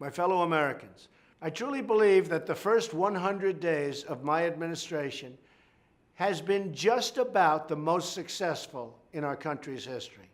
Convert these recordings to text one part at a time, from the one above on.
My fellow Americans, I truly believe that the first 100 days of my administration has been just about the most successful in our country's history.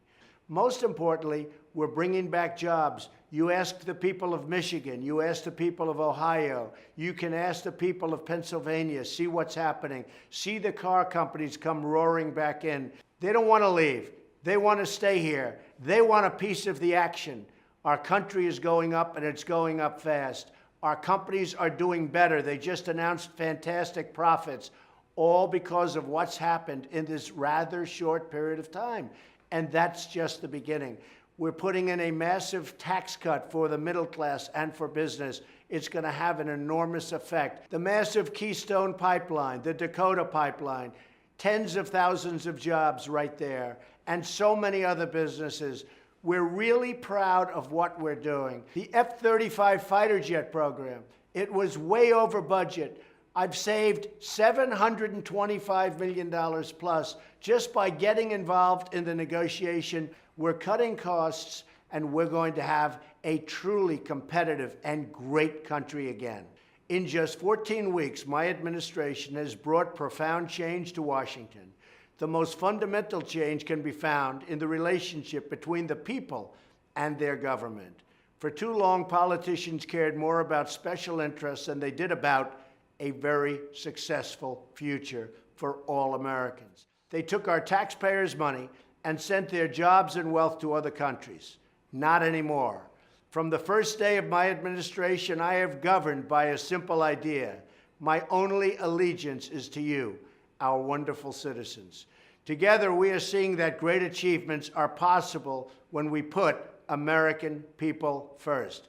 Most importantly, we're bringing back jobs. You ask the people of Michigan, you ask the people of Ohio, you can ask the people of Pennsylvania, see what's happening, see the car companies come roaring back in. They don't want to leave. They want to stay here. They want a piece of the action. Our country is going up, and it's going up fast. Our companies are doing better. They just announced fantastic profits, all because of what's happened in this rather short period of time. And that's just the beginning. We're putting in a massive tax cut for the middle class and for business. It's going to have an enormous effect. The massive Keystone Pipeline, the Dakota Pipeline, tens of thousands of jobs right there, and so many other businesses. We're really proud of what we're doing. The F-35 fighter jet program, it was way over budget. I've saved $725 million plus just by getting involved in the negotiation. We're cutting costs, and we're going to have a truly competitive and great country again. In just 14 weeks, my administration has brought profound change to Washington. The most fundamental change can be found in the relationship between the people and their government. For too long, politicians cared more about special interests than they did about a very successful future for all Americans. They took our taxpayers' money and sent their jobs and wealth to other countries. Not anymore. From the first day of my administration, I have governed by a simple idea. My only allegiance is to you, our wonderful citizens. Together, we are seeing that great achievements are possible when we put American people first.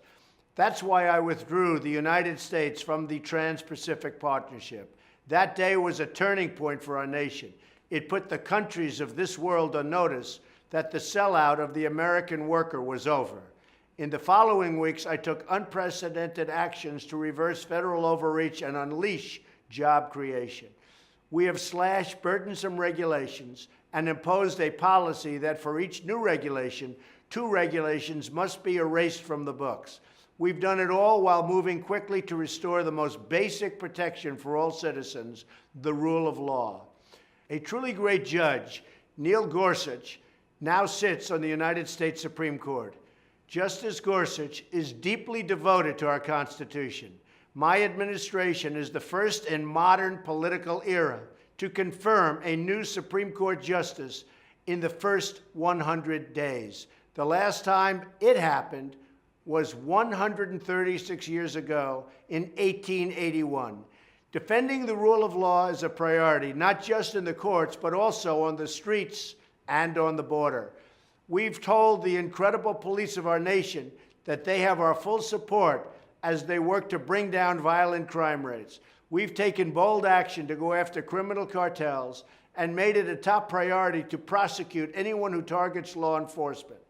That's why I withdrew the United States from the Trans-Pacific Partnership. That day was a turning point for our nation. It put the countries of this world on notice that the sellout of the American worker was over. In the following weeks, I took unprecedented actions to reverse federal overreach and unleash job creation. We have slashed burdensome regulations and imposed a policy that for each new regulation, 2 regulations must be erased from the books. We've done it all while moving quickly to restore the most basic protection for all citizens, the rule of law. A truly great judge, Neil Gorsuch, now sits on the United States Supreme Court. Justice Gorsuch is deeply devoted to our Constitution. My administration is the first in modern political era to confirm a new Supreme Court justice in the first 100 days. The last time it happened was 136 years ago in 1881. Defending the rule of law is a priority, not just in the courts, but also on the streets and on the border. We've told the incredible police of our nation that they have our full support as they work to bring down violent crime rates. We've taken bold action to go after criminal cartels and made it a top priority to prosecute anyone who targets law enforcement.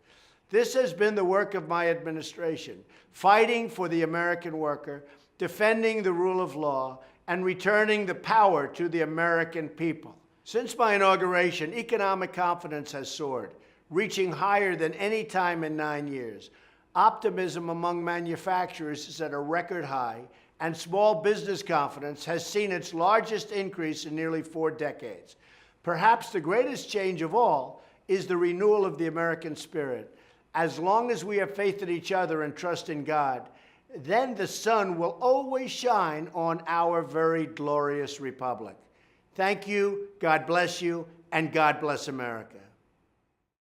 This has been the work of my administration, fighting for the American worker, defending the rule of law, and returning the power to the American people. Since my inauguration, economic confidence has soared, reaching higher than any time in 9 years. Optimism among manufacturers is at a record high, and small business confidence has seen its largest increase in nearly 4 decades. Perhaps the greatest change of all is the renewal of the American spirit. As long as we have faith in each other and trust in God, then the sun will always shine on our very glorious republic. Thank you, God bless you, and God bless America.